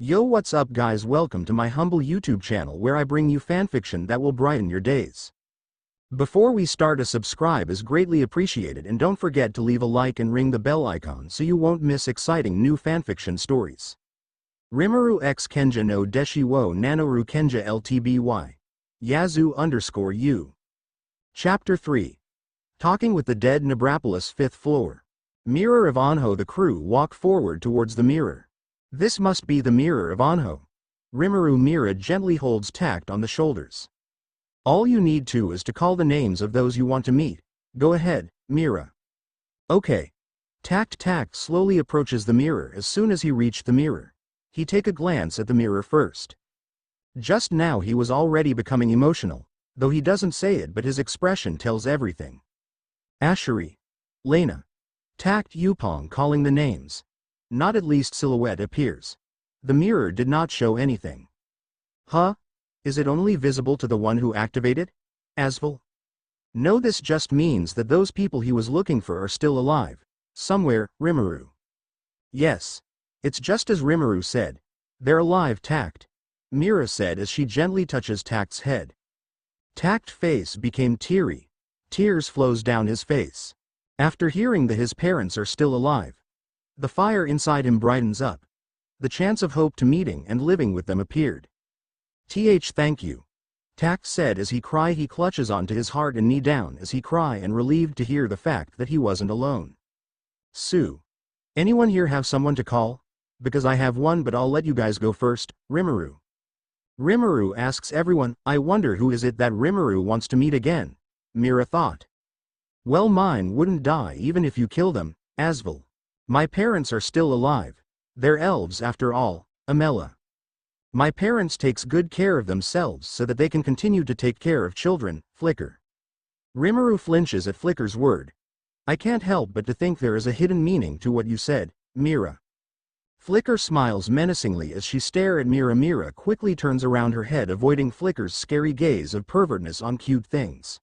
Yo, what's up guys, welcome to my humble YouTube channel where I bring you fanfiction that will brighten your days. Before we start, a subscribe is greatly appreciated, and don't forget to leave a like and ring the bell icon so you won't miss exciting new fanfiction stories. Rimuru x Kenja no Deshi wo Nanoru Kenja ltby. Yazu_u. Chapter 3. Talking with the Dead. Nebrapolis 5th floor. Mirror of Anho. The crew walk forward towards the mirror. This must be the mirror of Anho. Rimuru Mira gently holds Tact on the shoulders. All you need to is to call the names of those you want to meet. Go ahead, Mira. Okay. Tact slowly approaches the mirror. As soon as he reached the mirror, he take a glance at the mirror first. Just now he was already becoming emotional, though he doesn't say it, but his expression tells everything. Asheri. Lena. Tact Yupong calling the names. Not at least silhouette appears. The mirror did not show anything. Huh? Is it only visible to the one who activated? Asvel? No, this just means that those people he was looking for are still alive. Somewhere, Rimuru. Yes. It's just as Rimuru said. They're alive, Tact. Mira said as she gently touches Tact's head. Tact's face became teary. Tears flows down his face. After hearing that his parents are still alive, the fire inside him brightens up. The chance of hope to meeting and living with them appeared. Thank you. Tact said as he clutches onto his heart and knee down as he cry, and relieved to hear the fact that he wasn't alone. Sue. Anyone here have someone to call? Because I have one, but I'll let you guys go first. Rimuru. Rimuru asks everyone. I wonder who is it that Rimuru wants to meet again? Mira thought. Well, mine wouldn't die even if you kill them, Asvel. My parents are still alive. They're elves after all, Amela. My parents takes good care of themselves so that they can continue to take care of children, Flicker. Rimuru flinches at Flicker's word. I can't help but to think there is a hidden meaning to what you said, Mira. Flicker smiles menacingly as she stares at Mira. Mira quickly turns around her head, avoiding Flicker's scary gaze of pervertness on cute things.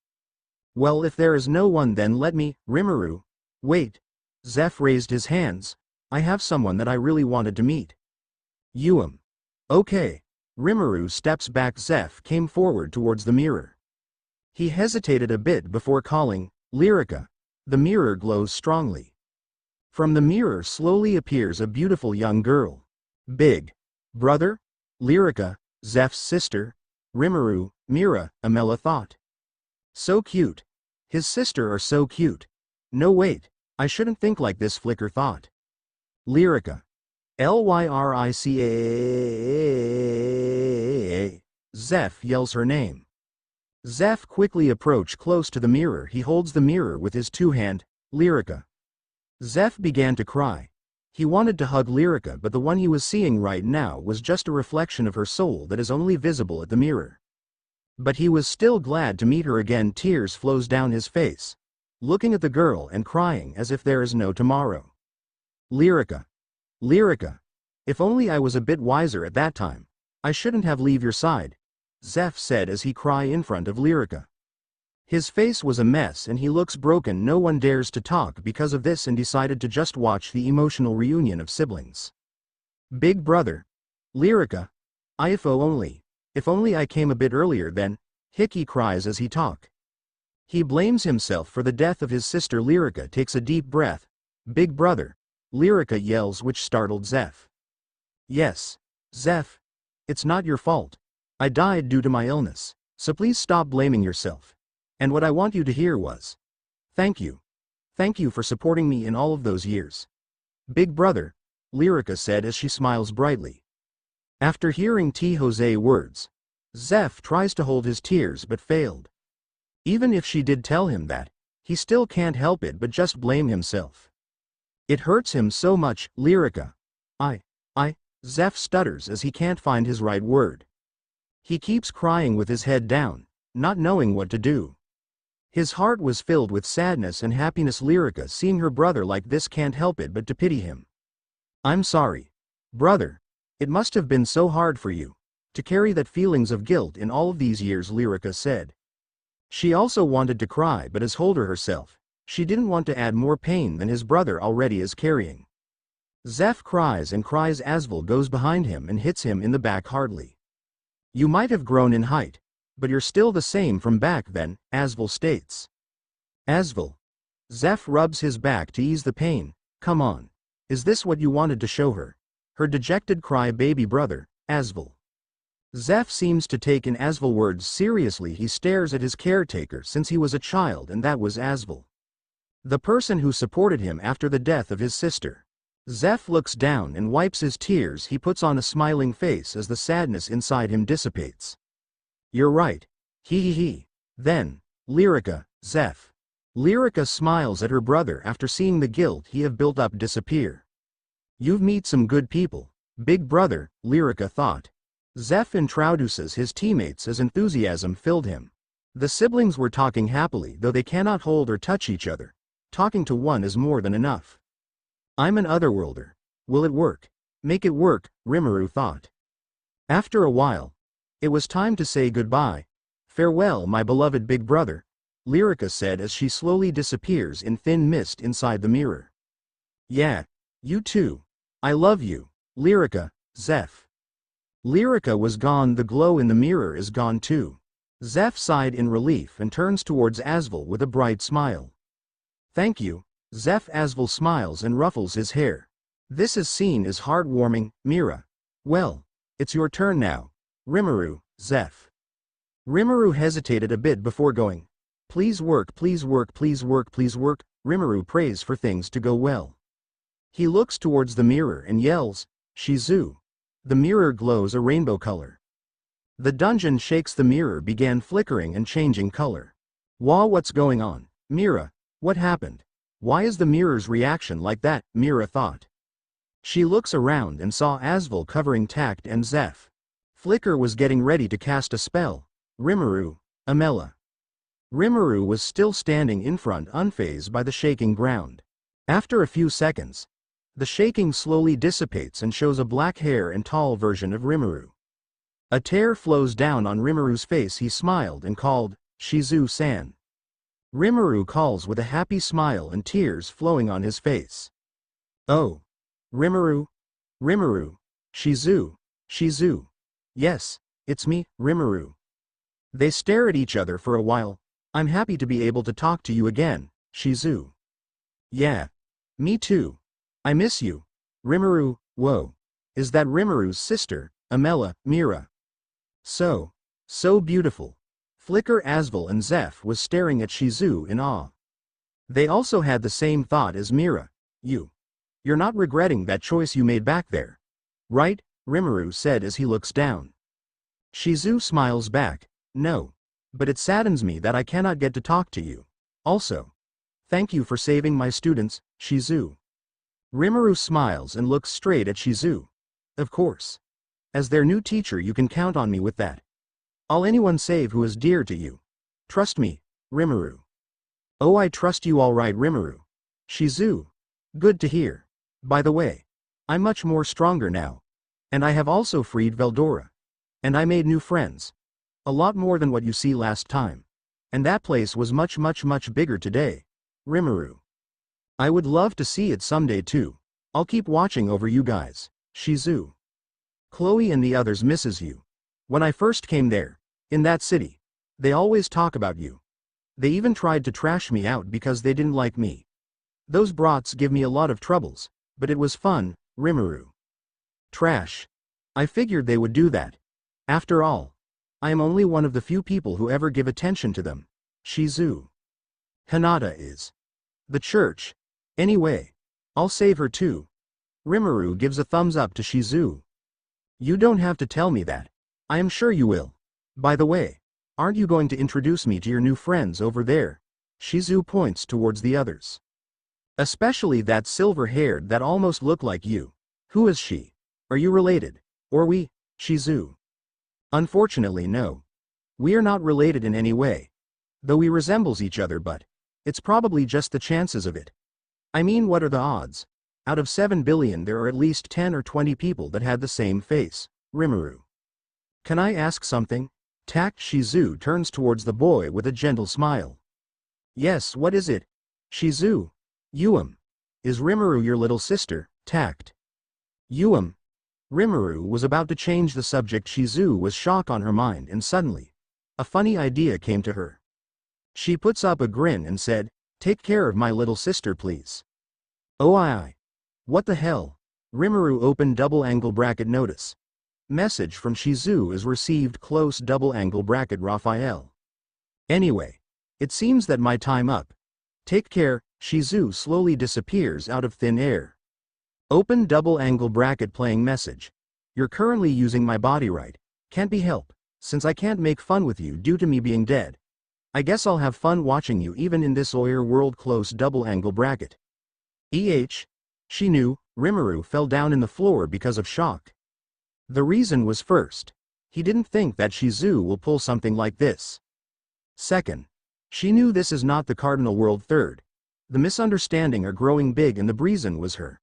Well, if there is no one, then let me, Rimuru. Wait. Zeph raised his hands. I have someone that I really wanted to meet. Okay. Rimuru steps back. Zeph came forward towards the mirror. He hesitated a bit before calling, Lyrica. The mirror glows strongly. From the mirror slowly appears a beautiful young girl. Big brother? Lyrica, Zeph's sister. Rimuru, Mira, Amela thought. So cute. His sister are so cute. No wait. I shouldn't think like this, Flicker thought. Lyrica. Lyrica. Zeph yells her name. Zeph quickly approached close to the mirror. He holds the mirror with his two hands. Lyrica. Zeph began to cry. He wanted to hug Lyrica, but the one he was seeing right now was just a reflection of her soul that is only visible at the mirror. But he was still glad to meet her again. Tears flows down his face, looking at the girl and crying as if there is no tomorrow. Lyrica. If only I was a bit wiser at that time. I shouldn't have leave your side, Zeph said as he cried in front of Lyrica. His face was a mess and he looks broken. No one dares to talk because of this, and decided to just watch the emotional reunion of siblings. Big brother. Lyrica. If only I came a bit earlier then, Hickey cries as he talk. He blames himself for the death of his sister. Lyrica takes a deep breath. Big brother. Lyrica yells, which startled Zeph. Yes, Zeph. It's not your fault. I died due to my illness, so please stop blaming yourself. And what I want you to hear was, thank you. Thank you for supporting me in all of those years. Big brother, Lyrica said as she smiles brightly. After hearing Jose's words, Zeph tries to hold his tears but failed. Even if she did tell him that, he still can't help it but just blame himself. It hurts him so much. Lyrica. Zeph stutters as he can't find his right word. He keeps crying with his head down, not knowing what to do. His heart was filled with sadness and happiness. Lyrica, seeing her brother like this, can't help it but to pity him. I'm sorry, brother. It must have been so hard for you to carry that feelings of guilt in all of these years, Lyrica said. She also wanted to cry but has hold herself. She didn't want to add more pain than his brother already is carrying. Zeph cries and cries. Asvel goes behind him and hits him in the back hardly. You might have grown in height, but you're still the same from back then, Asvel states. Asvel. Zeph rubs his back to ease the pain. Come on. Is this what you wanted to show her? Her dejected cry baby brother, Asvel. Zeph seems to take in Asvel's words seriously. He stares at his caretaker since he was a child, and that was Asvel. The person who supported him after the death of his sister. Zeph looks down and wipes his tears. He puts on a smiling face as the sadness inside him dissipates. You're right. He. Then, Lyrica, Zeph. Lyrica smiles at her brother after seeing the guilt he have built up disappear. You've met some good people, big brother, Lyrica thought. Zeph introduces his teammates as enthusiasm filled him. The siblings were talking happily, though they cannot hold or touch each other. Talking to one is more than enough. I'm an otherworlder. Will it work? Make it work, Rimuru thought. After a while, it was time to say goodbye. Farewell, my beloved big brother, Lyrica said as she slowly disappears in thin mist inside the mirror. Yeah, you too. I love you, Lyrica, Zeph. Lyrica was gone. The glow in the mirror is gone too. Zeph sighed in relief and turns towards Asvel with a bright smile. Thank you, Zeph. Asvel smiles and ruffles his hair. This is seen as heartwarming, Mira. Well, it's your turn now, Rimuru, Zeph. Rimuru hesitated a bit before going. Please work, please work, please work, please work. Rimuru prays for things to go well. He looks towards the mirror and yells, Shizu. The mirror glows a rainbow color. The dungeon shakes. The mirror began flickering and changing color. Wow, what's going on? Mira, what happened? Why is the mirror's reaction like that? Mira thought. She looks around and saw Asvel covering Tacts and Zeph. Flicker was getting ready to cast a spell. Rimuru, Amela. Rimuru was still standing in front, unfazed by the shaking ground. After a few seconds, the shaking slowly dissipates and shows a black hair and tall version of Rimuru. A tear flows down on Rimuru's face. He smiled and called, Shizu-san. Rimuru calls with a happy smile and tears flowing on his face. Oh. Rimuru. Rimuru. Shizu. Shizu. Yes, it's me, Rimuru. They stare at each other for a while. I'm happy to be able to talk to you again, Shizu. Yeah. Me too. I miss you. Rimuru. Whoa. Is that Rimuru's sister, Amela, Mira? So beautiful. Flicker, Asvel and Zeph was staring at Shizu in awe. They also had the same thought as Mira. You're not regretting that choice you made back there, right? Rimuru said as he looks down. Shizu smiles back. No. But it saddens me that I cannot get to talk to you. Also, thank you for saving my students, Shizu. Rimuru smiles and looks straight at Shizu. Of course. As their new teacher, you can count on me with that. I'll anyone save who is dear to you. Trust me, Rimuru. Oh, I trust you all right, Rimuru. Shizu. Good to hear. By the way, I'm much more stronger now. And I have also freed Veldora. And I made new friends. A lot more than what you see last time. And that place was much bigger today. Rimuru. I would love to see it someday too. I'll keep watching over you guys. Shizu. Chloe and the others misses you. When I first came there, in that city, they always talk about you. They even tried to trash me out because they didn't like me. Those brats give me a lot of troubles, but it was fun, Rimuru. Trash. I figured they would do that. After all, I am only one of the few people who ever give attention to them. Shizu. Hinata is. The church. Anyway, I'll save her too. Rimuru gives a thumbs up to Shizu. You don't have to tell me that. I am sure you will. By the way, aren't you going to introduce me to your new friends over there? Shizu points towards the others. Especially that silver-haired that almost look like you. Who is she? Are you related? Or we, Shizu? Unfortunately, no. We are not related in any way. Though we resembles each other, but it's probably just the chances of it. I mean, what are the odds? Out of 7 billion there are at least 10 or 20 people that had the same face. Rimuru. Can I ask something? Tacts. Shizu turns towards the boy with a gentle smile. Yes, what is it? Shizu. Is Rimuru your little sister? Tacts. Rimuru was about to change the subject. Shizu was shocked on her mind, and suddenly, a funny idea came to her. She puts up a grin and said, "Take care of my little sister, please." Oh I. What the hell? Rimuru opened double angle bracket notice. Message from Shizu is received close double angle bracket Raphael. Anyway, it seems that my time up. Take care. Shizu slowly disappears out of thin air. Open double angle bracket playing message. You're currently using my body right. Can't be helped, since I can't make fun with you due to me being dead. I guess I'll have fun watching you even in this Oyer world close double angle bracket. She knew. Rimuru fell down in the floor because of shock. The reason was first, he didn't think that Shizu will pull something like this. Second, she knew this is not the cardinal world. Third, the misunderstanding are growing big and the reason was her.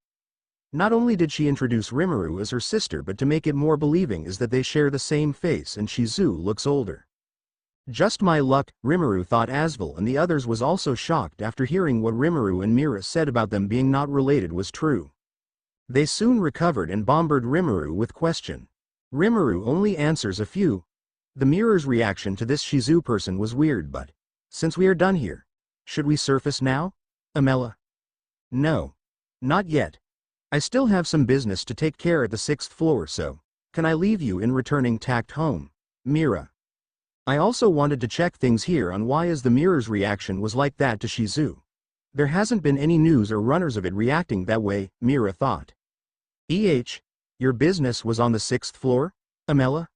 Not only did she introduce Rimuru as her sister, but to make it more believing is that they share the same face and Shizu looks older. Just my luck, Rimuru thought. Asvel and the others was also shocked after hearing what Rimuru and Mira said about them being not related was true. They soon recovered and bombarded Rimuru with question. Rimuru only answers a few. The mirror's reaction to this Shizu person was weird, but since we are done here, should we surface now? Amela? No. Not yet. I still have some business to take care at the 6th floor, so can I leave you in returning Tact home? Mira. I also wanted to check things here on why is the mirror's reaction was like that to Shizu. There hasn't been any news or runners of it reacting that way, Mira thought. Your business was on the 6th floor, Amela?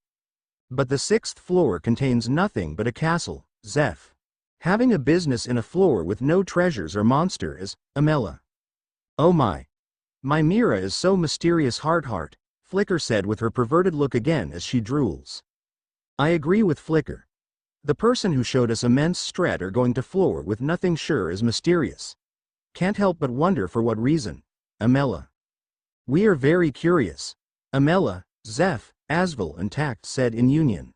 But the 6th floor contains nothing but a castle, Zeph. Having a business in a floor with no treasures or monster is, Amela. Oh my. My Mira is so mysterious. Heart, Flicker said with her perverted look again as she drools. I agree with Flicker. The person who showed us immense strat are going to floor with nothing sure is mysterious. Can't help but wonder for what reason, Amela. We are very curious. Amela, Zeph, Asvel and Tacts said in union.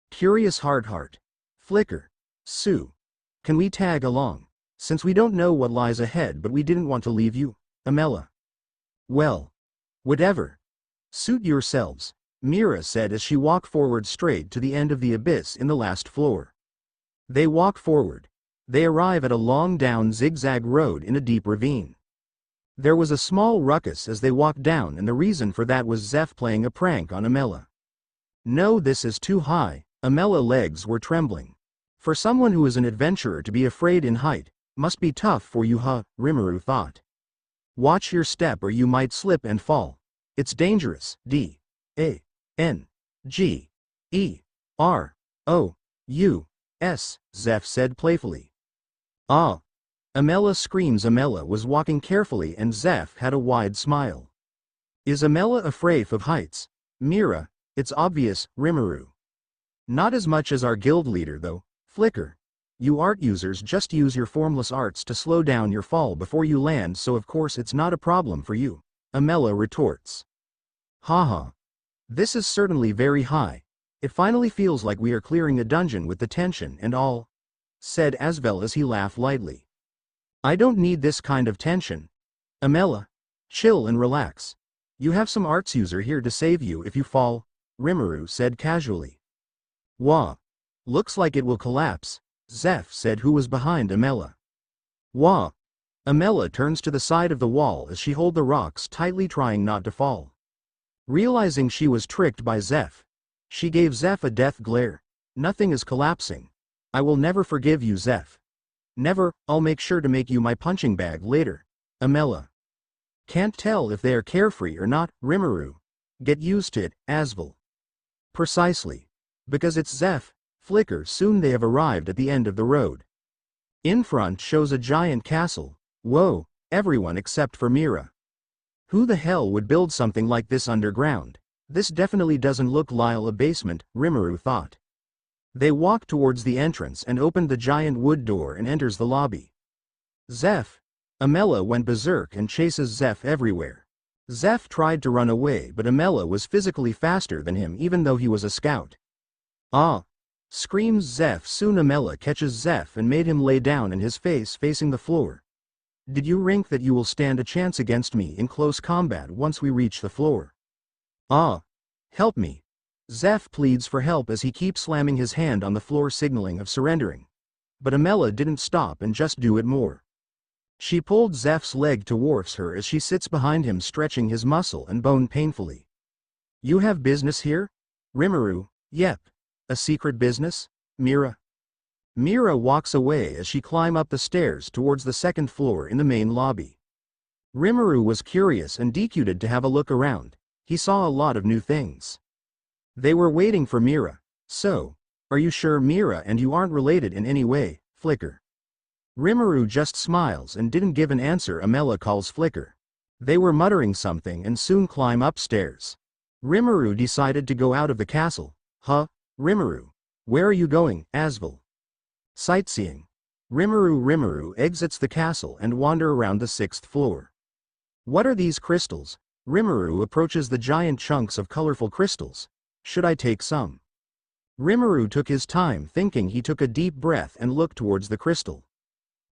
Curious. Heart. Flicker. Sue. Can we tag along? Since we don't know what lies ahead, but we didn't want to leave you, Amela. Well. Whatever. Suit yourselves, Mira said as she walked forward straight to the end of the abyss in the last floor. They walk forward. They arrive at a long down zigzag road in a deep ravine. There was a small ruckus as they walked down, and the reason for that was Zeph playing a prank on Amela. No, this is too high. Amela's legs were trembling. For someone who is an adventurer to be afraid in height, must be tough for you, Rimuru thought. Watch your step or you might slip and fall. It's dangerous. D-A-N-G-E-R-O-U-S, Zeph said playfully. Ah. Amela screams. Amela was walking carefully and Zeph had a wide smile. Is Amela afraid of heights? Mira, it's obvious, Rimuru. Not as much as our guild leader though, Flicker. You art users just use your formless arts to slow down your fall before you land, so of course it's not a problem for you, Amela retorts. Haha. This is certainly very high. It finally feels like we are clearing a dungeon with the tension and all, said Asvel as he laughed lightly. I don't need this kind of tension. Amela, chill and relax. You have some arts user here to save you if you fall, Rimuru said casually. Wah. Looks like it will collapse, Zeph said, who was behind Amela. Wah. Amela turns to the side of the wall as she holds the rocks tightly, trying not to fall. Realizing she was tricked by Zeph, she gave Zeph a death glare. Nothing is collapsing. I will never forgive you, Zeph. Never. I'll make sure to make you my punching bag later, Amela. Can't tell if they are carefree or not, Rimuru. Get used to it, Asvel. Precisely. Because it's Zeph. Flicker. Soon they have arrived at the end of the road. In front shows a giant castle. Whoa, everyone except for Mira. Who the hell would build something like this underground? This definitely doesn't look like a basement, Rimuru thought. They walked towards the entrance and opened the giant wood door and enters the lobby. Zeph. Amela went berserk and chases Zeph everywhere. Zeph tried to run away, but Amela was physically faster than him even though he was a scout. Ah! Screams Zeph. Soon Amela catches Zeph and made him lay down in his face facing the floor. Did you think that you will stand a chance against me in close combat once we reach the floor? Ah! Help me! Zeph pleads for help as he keeps slamming his hand on the floor signaling of surrendering. But Amela didn't stop and just do it more. She pulled Zeph's leg towards her as she sits behind him stretching his muscle and bone painfully. You have business here? Rimuru, yep. A secret business? Mira. Mira walks away as she climbs up the stairs towards the second floor in the main lobby. Rimuru was curious and decided to have a look around. He saw a lot of new things. They were waiting for Mira. So, are you sure Mira and you aren't related in any way, Flicker? Rimuru just smiles and didn't give an answer. Amela calls Flicker. They were muttering something and soon climb upstairs. Rimuru decided to go out of the castle. Huh? Rimuru. Where are you going, Asvel? Sightseeing. Rimuru exits the castle and wander around the 6th floor. What are these crystals? Rimuru approaches the giant chunks of colorful crystals. Should I take some? Rimuru took his time thinking. He took a deep breath and looked towards the crystal.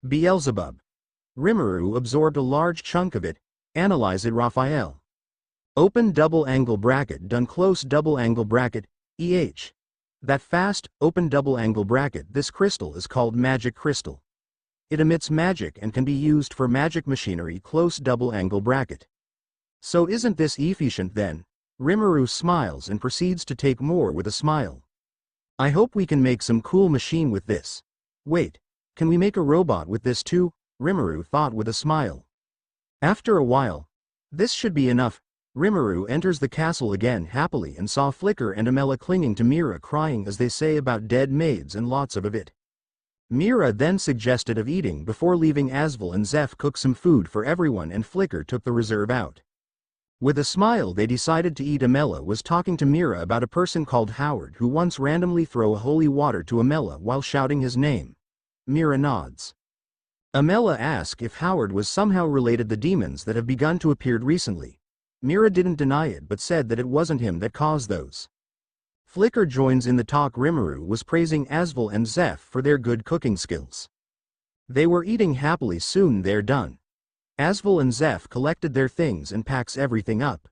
Beelzebub. Rimuru absorbed a large chunk of it. Analyze it. Raphael. Open double angle bracket done close double angle bracket, That fast, open double angle bracket. This crystal is called magic crystal. It emits magic and can be used for magic machinery. Close double angle bracket. So isn't this efficient then? Rimuru smiles and proceeds to take more with a smile. I hope we can make some cool machine with this. Wait, can we make a robot with this too? Rimuru thought with a smile. After a while, this should be enough. Rimuru enters the castle again happily and saw Flicker and Amela clinging to Mira crying as they say about dead maids and lots of it. Mira then suggested of eating before leaving. Asvel and Zeph cooked some food for everyone and Flicker took the reserve out. With a smile they decided to eat. Amela was talking to Mira about a person called Howard who once randomly threw a holy water to Amela while shouting his name. Mira nods. Amela asked if Howard was somehow related to the demons that have begun to appear recently. Mira didn't deny it but said that it wasn't him that caused those. Flicker joins in the talk. Rimuru was praising Asvel and Zeph for their good cooking skills. They were eating happily. Soon they're done. Asvel and Zeph collected their things and packs everything up.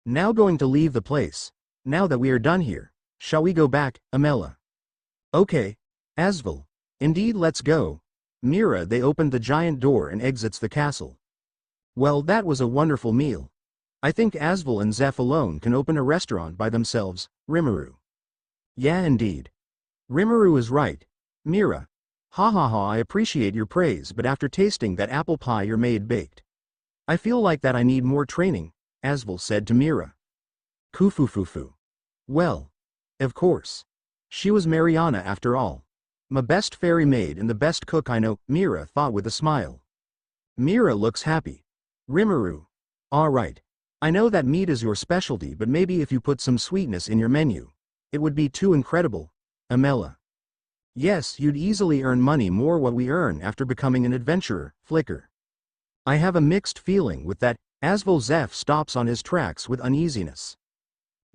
Now going to leave the place. Now that we are done here, shall we go back, Amela? Okay. Asvel. Indeed, let's go. Mira. They opened the giant door and exits the castle. Well, that was a wonderful meal. I think Asvel and Zeph alone can open a restaurant by themselves, Rimuru. Yeah, indeed. Rimuru is right. Mira. Ha ha ha, I appreciate your praise, but after tasting that apple pie your maid baked, I feel like that I need more training, Asvel said to Mira. Kufufufu. Well. Of course. She was Mariana after all. My best fairy maid and the best cook I know, Mira thought with a smile. Mira looks happy. Rimuru. Alright. I know that meat is your specialty, but maybe if you put some sweetness in your menu, it would be too incredible, Amela. Yes, you'd easily earn money more what we earn after becoming an adventurer, Flicker. I have a mixed feeling with that. Asvel. Zeph stops on his tracks with uneasiness.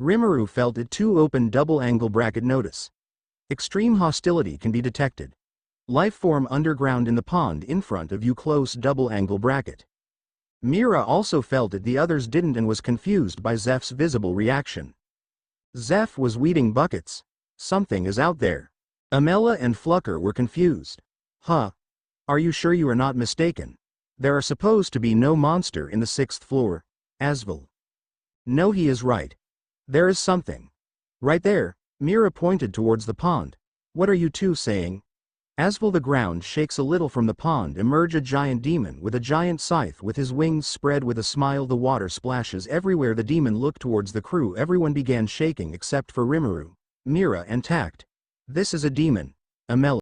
Rimuru felt it too. Open double angle bracket. Notice. Extreme hostility can be detected. Life form underground in the pond in front of you. Close double angle bracket. Mira also felt it. The others didn't and was confused by Zeph's visible reaction. Zeph was weeding buckets. Something is out there. Amela and Flicker were confused. Huh? Are you sure you are not mistaken? There are supposed to be no monster in the 6th floor, Asvel. No, he is right. There is something. Right there. Mira pointed towards the pond. What are you two saying? Asvel. The ground shakes a little. From the pond emerge a giant demon with a giant scythe with his wings spread. With a smile the water splashes everywhere. The demon looked towards the crew. Everyone began shaking except for Rimuru, Mira and Tacts. This is a demon, Amela.